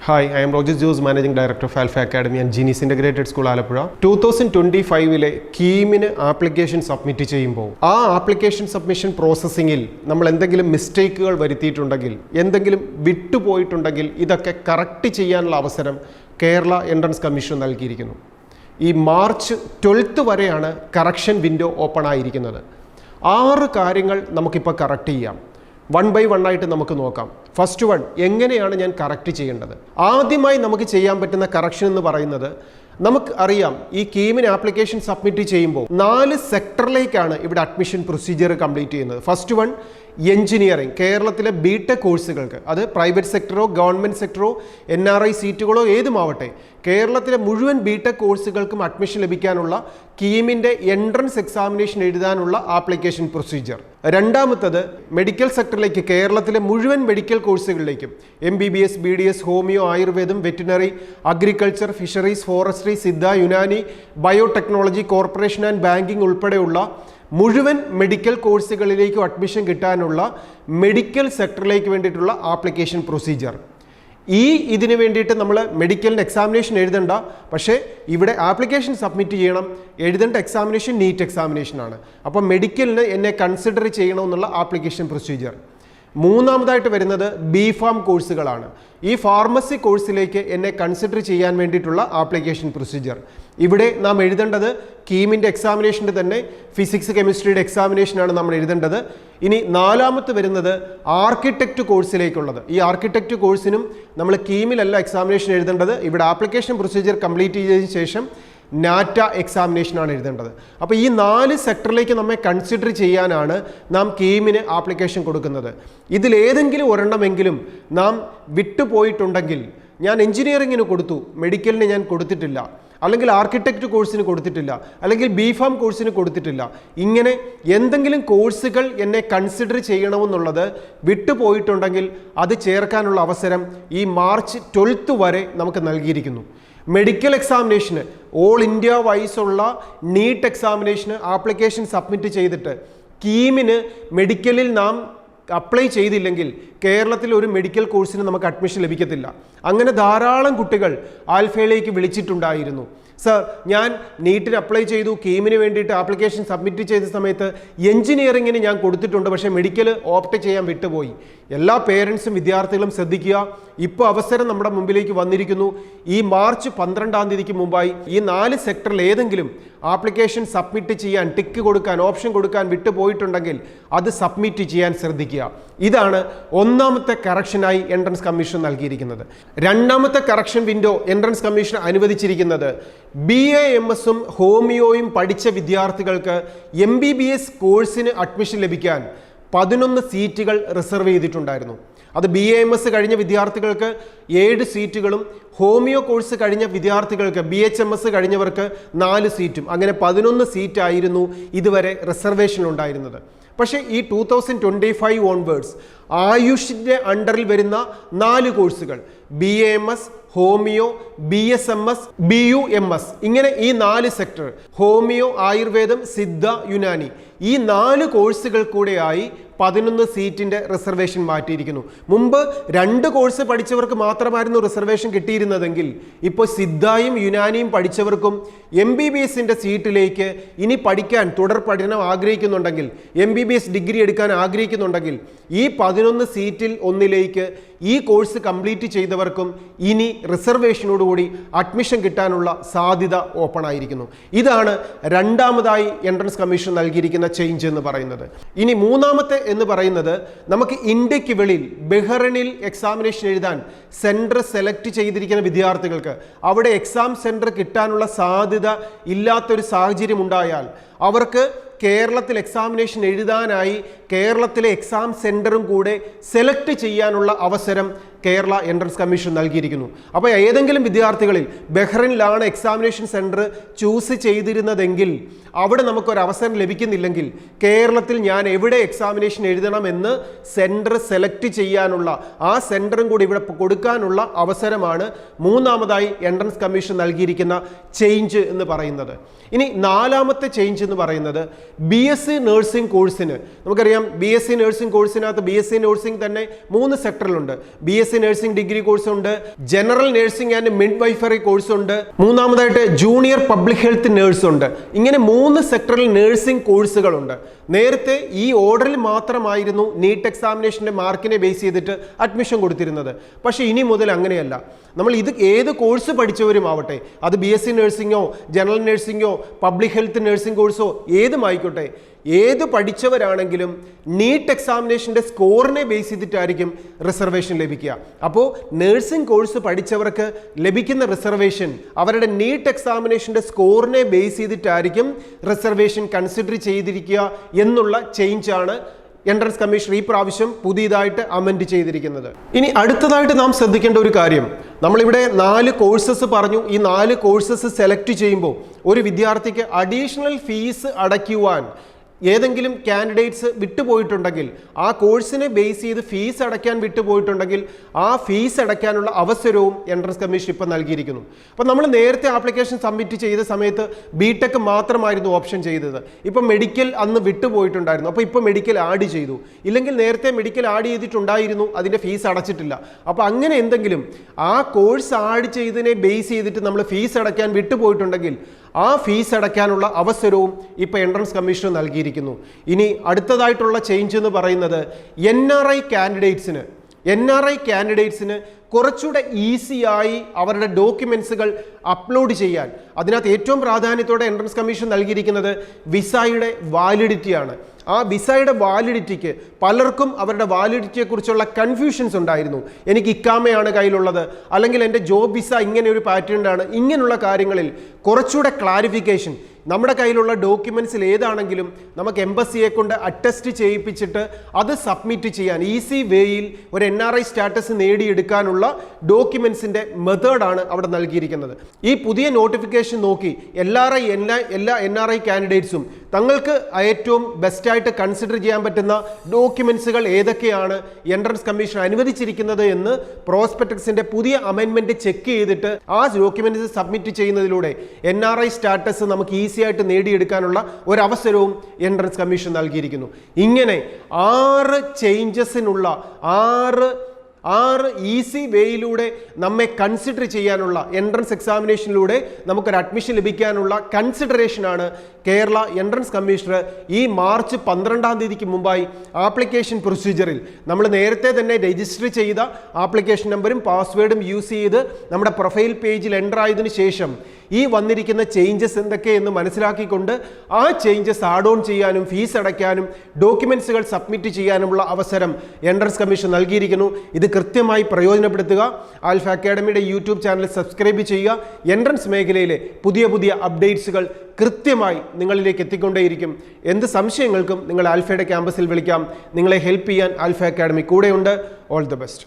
Hi, I am Roger Jose, Managing Director of Alpha Academy and Genius Integrated School, Alappuzha. 2025 കീമിന് application submit ചെയ്യുമ്പോൾ ആ application submission പ്രോസസ്സിങ്ങിൽ നമ്മൾ എന്തെങ്കിലും മിസ്റ്റേക്കുകൾ വരുത്തിയിട്ടുണ്ടെങ്കിൽ, എന്തെങ്കിലും വിട്ടുപോയിട്ടുണ്ടെങ്കിൽ ഇതൊക്കെ കറക്റ്റ് ചെയ്യാനുള്ള അവസരം കേരള എൻട്രൻസ് കമ്മീഷൻ നൽകിയിരിക്കുന്നു. ഈ മാർച്ച് 12 വരെയാണ് കറക്ഷൻ വിൻഡോ ഓപ്പൺ ആയിരിക്കുന്നത്. 6 കാര്യങ്ങൾ നമുക്കിപ്പോൾ കറക്റ്റ് ചെയ്യാം. 1 by 1 ആയിട്ട് നമുക്ക് നോക്കാം. ഫസ്റ്റ് വൺ, എങ്ങനെയാണ് ഞാൻ കറക്റ്റ് ചെയ്യേണ്ടത്? ആദ്യമായി നമുക്ക് ചെയ്യാൻ പറ്റുന്ന കറക്ഷൻ എന്ന് പറയുന്നത്, നമുക്ക് അറിയാം ഈ കീമിന് ആപ്ലിക്കേഷൻ സബ്മിറ്റ് ചെയ്യുമ്പോൾ 4 സെക്ടറിലേക്കാണ് ഇവിടെ അഡ്മിഷൻ പ്രൊസീജിയർ കംപ്ലീറ്റ് ചെയ്യുന്നത്. First one, engineering. കേരളത്തിലെ ബിടെക് കോഴ്സുകൾക്ക്, അത് പ്രൈവറ്റ് സെക്ടറോ ഗവൺമെൻറ് സെക്ടറോ NRI സീറ്റുകളോ ഏതുമാവട്ടെ, കേരളത്തിലെ മുഴുവൻ ബിടെക് കോഴ്സുകൾക്കും അഡ്മിഷൻ ലഭിക്കാനുള്ള കീമിൻ്റെ എൻട്രൻസ് എക്സാമിനേഷൻ എഴുതാനുള്ള ആപ്ലിക്കേഷൻ പ്രൊസീജിയർ. രണ്ടാമത്തത്, മെഡിക്കൽ സെക്ടറിലേക്ക്, കേരളത്തിലെ മുഴുവൻ മെഡിക്കൽ കോഴ്സുകളിലേക്കും MBBS, BDS, ഹോമിയോ, ആയുർവേദം, veterinary, agriculture, fisheries, forestry, Siddha, Unani, biotechnology, corporation and banking ഉൾപ്പെടെയുള്ള മുഴുവൻ മെഡിക്കൽ കോഴ്സുകളിലേക്കും അഡ്മിഷൻ കിട്ടാനുള്ള മെഡിക്കൽ സെക്ടറിലേക്ക് വേണ്ടിയിട്ടുള്ള ആപ്ലിക്കേഷൻ പ്രൊസീജിയർ. ഇതിന് വേണ്ടിയിട്ട് നമ്മൾ മെഡിക്കലിന് എക്സാമിനേഷൻ എഴുതണ്ട, പക്ഷേ ഇവിടെ ആപ്ലിക്കേഷൻ സബ്മിറ്റ് ചെയ്യണം. എഴുതേണ്ട എക്സാമിനേഷൻ നീറ്റ് എക്സാമിനേഷനാണ്. അപ്പോൾ മെഡിക്കലിന് എന്നെ കൺസിഡർ ചെയ്യണമെന്നുള്ള ആപ്ലിക്കേഷൻ പ്രൊസീജിയർ. മൂന്നാമതായിട്ട് വരുന്നത് B.Pharm കോഴ്സുകളാണ്. ഈ ഫാർമസി കോഴ്സിലേക്ക് എന്നെ കൺസിഡർ ചെയ്യാൻ വേണ്ടിയിട്ടുള്ള ആപ്ലിക്കേഷൻ പ്രൊസീജിയർ. ഇവിടെ നാം എഴുതേണ്ടത് കീമിൻ്റെ എക്സാമിനേഷൻ്റെ തന്നെ ഫിസിക്സ് കെമിസ്ട്രിയുടെ എക്സാമിനേഷനാണ് നമ്മൾ എഴുതേണ്ടത്. ഇനി നാലാമത്തെ വരുന്നത് ആർക്കിടെക്റ്റ് കോഴ്സിലേക്കുള്ളത്. ഈ ആർക്കിടെക്റ്റ് കോഴ്സിനും നമ്മൾ കീമിലല്ല എക്സാമിനേഷൻ എഴുതേണ്ടത്. ഇവിടെ ആപ്ലിക്കേഷൻ പ്രൊസീജിയർ കംപ്ലീറ്റ് ചെയ്തതിന് ശേഷം നാറ്റ എക്സാമിനേഷനാണ് എഴുതേണ്ടത്. അപ്പോൾ ഈ 4 സെക്ടറിലേക്ക് നമ്മെ കൺസിഡർ ചെയ്യാനാണ് നാം കീമിന് ആപ്ലിക്കേഷൻ കൊടുക്കുന്നത്. ഇതിലേതെങ്കിലും ഒരെണ്ണമെങ്കിലും നാം വിട്ടുപോയിട്ടുണ്ടെങ്കിൽ, ഞാൻ എഞ്ചിനീയറിങ്ങിന് കൊടുത്തു, മെഡിക്കലിന് ഞാൻ കൊടുത്തിട്ടില്ല, അല്ലെങ്കിൽ ആർക്കിടെക്റ്റ് കോഴ്സിന് കൊടുത്തിട്ടില്ല, അല്ലെങ്കിൽ B.Pharm കോഴ്സിന് കൊടുത്തിട്ടില്ല, ഇങ്ങനെ എന്തെങ്കിലും കോഴ്സുകൾ എന്നെ കൺസിഡർ ചെയ്യണമെന്നുള്ളത് വിട്ടുപോയിട്ടുണ്ടെങ്കിൽ അത് ചേർക്കാനുള്ള അവസരം ഈ മാർച്ച് 12 വരെ നമുക്ക് നൽകിയിരിക്കുന്നു. മെഡിക്കൽ എക്സാമിനേഷന്, ഓൾ ഇന്ത്യ വൈസ് ഉള്ള നീറ്റ് എക്സാമിനേഷന് ആപ്ലിക്കേഷൻ സബ്മിറ്റ് ചെയ്തിട്ട് കീമിന് മെഡിക്കലിൽ നാം അപ്ലൈ ചെയ്തില്ലെങ്കിൽ കേരളത്തിൽ ഒരു മെഡിക്കൽ കോഴ്സിന് നമുക്ക് അഡ്മിഷൻ ലഭിക്കത്തില്ല. അങ്ങനെ ധാരാളം കുട്ടികൾ ആൽഫയിലേക്ക് വിളിച്ചിട്ടുണ്ടായിരുന്നു. സർ, ഞാൻ നീറ്റിന് അപ്ലൈ ചെയ്തു, കീമിന് വേണ്ടിയിട്ട് ആപ്ലിക്കേഷൻ സബ്മിറ്റ് ചെയ്ത സമയത്ത് എഞ്ചിനീയറിങ്ങിന് ഞാൻ കൊടുത്തിട്ടുണ്ട്, പക്ഷേ മെഡിക്കൽ ഓപ്റ്റ് ചെയ്യാൻ വിട്ടുപോയി. എല്ലാ പേരൻസും വിദ്യാർത്ഥികളും ശ്രദ്ധിക്കുക. ഇപ്പോൾ അവസരം നമ്മുടെ മുമ്പിലേക്ക് വന്നിരിക്കുന്നു. ഈ മാർച്ച് 12-ാം തീയതിക്ക് മുമ്പായി ഈ 4 സെക്ടറിൽ ഏതെങ്കിലും ആപ്ലിക്കേഷൻ സബ്മിറ്റ് ചെയ്യാൻ, ടിക്ക് കൊടുക്കാൻ, ഓപ്ഷൻ കൊടുക്കാൻ വിട്ടുപോയിട്ടുണ്ടെങ്കിൽ അത് സബ്മിറ്റ് ചെയ്യാൻ ശ്രദ്ധിക്കുക. ഇതാണ് ഒന്നാമത്തെ കറക്ഷനായി എൻട്രൻസ് കമ്മീഷൻ നൽകിയിരിക്കുന്നത്. രണ്ടാമത്തെ കറക്ഷൻ വിൻഡോ എൻട്രൻസ് കമ്മീഷൻ അനുവദിച്ചിരിക്കുന്നത് BAMS-ഉം ഹോമിയോയും പഠിച്ച വിദ്യാർത്ഥികൾക്ക് MBBS കോഴ്സിന് അഡ്മിഷൻ ലഭിക്കാൻ 11 സീറ്റുകൾ റിസർവ് ചെയ്തിട്ടുണ്ടായിരുന്നു. അത് BAMS കഴിഞ്ഞ വിദ്യാർത്ഥികൾക്ക് 7 സീറ്റുകളും ഹോമിയോ കോഴ്സ് കഴിഞ്ഞ വിദ്യാർത്ഥികൾക്ക് BHMS കഴിഞ്ഞവർക്ക് 4 സീറ്റും, അങ്ങനെ 11 സീറ്റായിരുന്നു ഇതുവരെ റിസർവേഷൻ ഉണ്ടായിരുന്നത്. പക്ഷേ ഈ 2025 ഓൺവേർഡ്സ് ആയുഷിൻ്റെ അണ്ടറിൽ വരുന്ന 4 കോഴ്സുകൾ, BAMS, ഹോമിയോ, BSMS, BUMS, ഇങ്ങനെ ഈ 4 സെക്ടർ, ഹോമിയോ, ആയുർവേദം, സിദ്ധ, യുനാനി, ഈ 4 കോഴ്സുകൾ കൂടെയായി 11 സീറ്റിൻ്റെ റിസർവേഷൻ മാറ്റിയിരിക്കുന്നു. മുമ്പ് 2 കോഴ്സ് പഠിച്ചവർക്ക് മാത്രമായിരുന്നു റിസർവേഷൻ കിട്ടിയിരുന്നതെങ്കിൽ ഇപ്പോൾ സിദ്ധയും യുനാനിയും പഠിച്ചവർക്കും MBBS-ൻ്റെ സീറ്റിലേക്ക് ഇനി പഠിക്കാൻ, തുടർ പഠനം ആഗ്രഹിക്കുന്നുണ്ടെങ്കിൽ, MBBS ഡിഗ്രി എടുക്കാൻ ആഗ്രഹിക്കുന്നുണ്ടെങ്കിൽ ഈ 11 സീറ്റിൽ ഒന്നിലേക്ക് ഈ കോഴ്സ് കംപ്ലീറ്റ് ചെയ്തവർക്കും ഇനി റിസർവേഷനോടുകൂടി അഡ്മിഷൻ കിട്ടാനുള്ള സാധ്യത ഓപ്പൺ ആയിരിക്കുന്നു. ഇതാണ് രണ്ടാമതായി എൻട്രൻസ് കമ്മീഷൻ നൽകിയിരിക്കുന്ന ചേഞ്ച് എന്ന് പറയുന്നത്. ഇനി മൂന്നാമത്തെ എന്ന് പറയുന്നത്, നമുക്ക് ഇന്ത്യക്ക് വെളിയിൽ ബഹ്റൈനിൽ എക്സാമിനേഷൻ എഴുതാൻ സെൻറ്റർ സെലക്ട് ചെയ്തിരിക്കുന്ന വിദ്യാർത്ഥികൾക്ക് അവിടെ എക്സാം സെൻറ്റർ കിട്ടാനുള്ള സാധ്യത ഇല്ലാത്തൊരു സാഹചര്യം ഉണ്ടായാൽ അവർക്ക് കേരളത്തിൽ എക്സാമിനേഷൻ എഴുതാനായി കേരളത്തിലെ എക്സാം സെൻറ്ററും കൂടെ സെലക്ട് ചെയ്യാനുള്ള അവസരം കേരള എൻട്രൻസ് കമ്മീഷൻ നൽകിയിരിക്കുന്നു. അപ്പോൾ ഏതെങ്കിലും വിദ്യാർത്ഥികളിൽ ബഹ്റൈനിലാണ് എക്സാമിനേഷൻ സെൻറ്റർ ചൂസ് ചെയ്തിരുന്നതെങ്കിൽ അവിടെ നമുക്കൊരു അവസരം ലഭിക്കുന്നില്ലെങ്കിൽ കേരളത്തിൽ ഞാൻ എവിടെ എക്സാമിനേഷൻ എഴുതണമെന്ന് സെൻറ്റർ സെലക്ട് ചെയ്യാനുള്ള, ആ സെൻറ്ററും കൂടി ഇവിടെ കൊടുക്കാനുള്ള അവസരമാണ് മൂന്നാമതായി എൻട്രൻസ് കമ്മീഷൻ നൽകിയിരിക്കുന്ന ചേഞ്ച് എന്ന് പറയുന്നത്. ഇനി നാലാമത്തെ ചേഞ്ച് എന്ന് പറയുന്നത് BSc നഴ്സിംഗ് കോഴ്സിന്, നമുക്കറിയാം BSc നഴ്സിംഗ് കോഴ്സിനകത്ത് BSc നഴ്സിംഗ് തന്നെ 3 സെക്ടറിലുണ്ട്. BSc S nursing degree course ഉണ്ട്, general nursing and midwifery course ഉണ്ട്, മൂന്നാമതായിട്ട് ജൂനിയർ പബ്ലിക് ഹെൽത്ത് നേഴ്സ് ഉണ്ട്. ഇങ്ങനെ 3 സെക്ടറിൽ നഴ്സിംഗ് കോഴ്സുകളുണ്ട്. നേരത്തെ ഈ ഓർഡറിൽ മാത്രമായിരുന്നു നീറ്റ് എക്സാമിനേഷന്റെ മാർക്കിനെ ബേസ് ചെയ്തിട്ട് അഡ്മിഷൻ കൊടുത്തിരുന്നത്. പക്ഷേ ഇനി മുതൽ അങ്ങനെയല്ല. നമ്മൾ ഇത് ഏത് കോഴ്സ് പഠിച്ചവരും ആവട്ടെ, അത് BSc നഴ്സിംഗോ ജനറൽ നഴ്സിംഗോ പബ്ലിക് ഹെൽത്ത് നഴ്സിംഗ് കോഴ്സോ ഏതുമായിക്കോട്ടെ, ഏത് പഠിച്ചവരാണെങ്കിലും നീറ്റ് എക്സാമിനേഷൻ്റെ സ്കോറിനെ ബേസ് ചെയ്തിട്ടായിരിക്കും റിസർവേഷൻ ലഭിക്കുക. അപ്പോൾ നഴ്സിംഗ് കോഴ്സ് പഠിച്ചവർക്ക് ലഭിക്കുന്ന റിസർവേഷൻ അവരുടെ നീറ്റ് എക്സാമിനേഷൻ്റെ സ്കോറിനെ ബേസ് ചെയ്തിട്ടായിരിക്കും റിസർവേഷൻ കൺസിഡർ ചെയ്തിരിക്കുക എന്നുള്ള ചേഞ്ചാണ് എൻട്രൻസ് കമ്മീഷൻ ഈ പ്രാവശ്യം പുതിയതായിട്ട് അമെൻഡ് ചെയ്തിരിക്കുന്നത്. ഇനി അടുത്തതായിട്ട് നാം ശ്രദ്ധിക്കേണ്ട ഒരു കാര്യം, നമ്മളിവിടെ 4 കോഴ്സസ് പറഞ്ഞു. ഈ 4 കോഴ്സസ് സെലക്ട് ചെയ്യുമ്പോൾ ഒരു വിദ്യാർത്ഥിക്ക് അഡീഷണൽ ഫീസ് അടയ്ക്കുവാൻ ഏതെങ്കിലും കാൻഡിഡേറ്റ്സ് വിട്ടുപോയിട്ടുണ്ടെങ്കിൽ, ആ കോഴ്സിനെ ബേസ് ചെയ്ത് ഫീസ് അടയ്ക്കാൻ വിട്ടുപോയിട്ടുണ്ടെങ്കിൽ ആ ഫീസ് അടയ്ക്കാനുള്ള അവസരവും എൻട്രൻസ് കമ്മീഷൻ ഇപ്പം നൽകിയിരിക്കുന്നു. അപ്പം നമ്മൾ നേരത്തെ ആപ്ലിക്കേഷൻ സബ്മിറ്റ് ചെയ്ത സമയത്ത് BTech മാത്രമായിരുന്നു ഓപ്ഷൻ ചെയ്തത്. ഇപ്പം മെഡിക്കൽ അന്ന് വിട്ടുപോയിട്ടുണ്ടായിരുന്നു, അപ്പോൾ ഇപ്പോൾ മെഡിക്കൽ ആഡ് ചെയ്തു. ഇല്ലെങ്കിൽ നേരത്തെ മെഡിക്കൽ ആഡ് ചെയ്തിട്ടുണ്ടായിരുന്നു, അതിൻ്റെ ഫീസ് അടച്ചിട്ടില്ല. അപ്പോൾ അങ്ങനെ എന്തെങ്കിലും ആ കോഴ്സ് ആഡ് ചെയ്തതിനെ ബേസ് ചെയ്തിട്ട് നമ്മൾ ഫീസ് അടയ്ക്കാൻ വിട്ടുപോയിട്ടുണ്ടെങ്കിൽ ആ ഫീസ് അടയ്ക്കാനുള്ള അവസരവും ഇപ്പോൾ എൻട്രൻസ് കമ്മീഷൻ നൽകിയിരിക്കുന്നു. ഇനി അടുത്തതായിട്ടുള്ള ചേഞ്ച് എന്ന് പറയുന്നത് NRI കാൻഡിഡേറ്റ്സിന് കുറച്ചുകൂടെ ഈസിയായി അവരുടെ ഡോക്യുമെൻസുകൾ അപ്ലോഡ് ചെയ്യാൻ, അതിനകത്ത് ഏറ്റവും പ്രാധാന്യത്തോടെ എൻട്രൻസ് കമ്മീഷൻ നൽകിയിരിക്കുന്നത് വിസയുടെ വാലിഡിറ്റിയാണ്. ആ വിസയുടെ വാലിഡിറ്റിക്ക് പലർക്കും അവരുടെ വാലിഡിറ്റിയെക്കുറിച്ചുള്ള കൺഫ്യൂഷൻസ് ഉണ്ടായിരുന്നു. എനിക്ക് ഇക്കാമയാണ് കയ്യിലുള്ളത്, അല്ലെങ്കിൽ എൻ്റെ ജോബ് വിസ ഇങ്ങനെ ഒരു പാറ്റേണിലാണ്. ഇങ്ങനെയുള്ള കാര്യങ്ങളിൽ കുറച്ചുകൂടെ ക്ലാരിഫിക്കേഷൻ, നമ്മുടെ കയ്യിലുള്ള ഡോക്യുമെൻസിൽ ഏതാണെങ്കിലും നമുക്ക് എംബസിയെ കൊണ്ട് അറ്റസ്റ്റ് ചെയ്യിപ്പിച്ചിട്ട് അത് സബ്മിറ്റ് ചെയ്യാൻ ഈസി വേയിൽ ഒരു NRI സ്റ്റാറ്റസ് നേടിയെടുക്കാനുള്ള ഡോക്യുമെൻസിൻ്റെ മെത്തേഡാണ് അവിടെ നൽകിയിരിക്കുന്നത്. ഈ പുതിയ നോട്ടിഫിക്കേഷൻ നോക്കി എല്ലാ NRI കാൻഡിഡേറ്റ്സും തങ്ങൾക്ക് ഏറ്റവും ബെസ്റ്റായിട്ട് കൺസിഡർ ചെയ്യാൻ പറ്റുന്ന ഡോക്യുമെൻസുകൾ ഏതൊക്കെയാണ് എൻട്രൻസ് കമ്മീഷൻ അനുവദിച്ചിരിക്കുന്നത് എന്ന് പ്രോസ്പെക്ടസിൻ്റെ പുതിയ അമെൻമെൻറ്റ് ചെക്ക് ചെയ്തിട്ട് ആ ഡോക്യുമെൻറ്റ്സ് സബ്മിറ്റ് ചെയ്യുന്നതിലൂടെ NRI സ്റ്റാറ്റസ് നമുക്ക് ഈസിയായിട്ട് നേടിയെടുക്കാനുള്ള ഒരവസരവും എൻട്രൻസ് കമ്മീഷൻ നൽകിയിരിക്കുന്നു. ഇങ്ങനെ 6 ചേഞ്ചസിനുള്ള 6 ഈസി വേയിലൂടെ നമ്മെ കൺസിഡർ ചെയ്യാനുള്ള, എൻട്രൻസ് എക്സാമിനേഷനിലൂടെ നമുക്കൊരു അഡ്മിഷൻ ലഭിക്കാനുള്ള കൺസിഡറേഷനാണ് കേരള എൻട്രൻസ് കമ്മീഷണർ ഈ മാർച്ച് 12-ാം തീയതിക്ക് മുമ്പായി ആപ്ലിക്കേഷൻ പ്രൊസീജിയറിൽ നമ്മൾ നേരത്തെ തന്നെ രജിസ്റ്റർ ചെയ്ത ആപ്ലിക്കേഷൻ നമ്പറും പാസ്വേഡും യൂസ് ചെയ്ത് നമ്മുടെ പ്രൊഫൈൽ പേജിൽ എൻ്റർ ആയതിനു ശേഷം ഈ വന്നിരിക്കുന്ന ചേഞ്ചസ് എന്തൊക്കെയെന്ന് മനസ്സിലാക്കിക്കൊണ്ട് ആ ചേഞ്ചസ് ആഡ് ഓൺ ചെയ്യാനും ഫീസ് അടയ്ക്കാനും ഡോക്യുമെൻസുകൾ സബ്മിറ്റ് ചെയ്യാനുമുള്ള അവസരം എൻട്രൻസ് കമ്മീഷൻ നൽകിയിരിക്കുന്നു. ഇത് കൃത്യമായി പ്രയോജനപ്പെടുത്തുക. ആൽഫ അക്കാഡമിയുടെ യൂട്യൂബ് ചാനൽ സബ്സ്ക്രൈബ് ചെയ്യുക. എൻട്രൻസ് മേഖലയിലെ പുതിയ അപ്ഡേറ്റ്സുകൾ കൃത്യമായി നിങ്ങളിലേക്ക് എത്തിക്കൊണ്ടേയിരിക്കും. എന്ത് സംശയങ്ങൾക്കും നിങ്ങൾ ആൽഫയുടെ ക്യാമ്പസിൽ വിളിക്കാം. നിങ്ങളെ ഹെൽപ്പ് ചെയ്യാൻ ആൽഫ അക്കാഡമി കൂടെയുണ്ട്. All the best.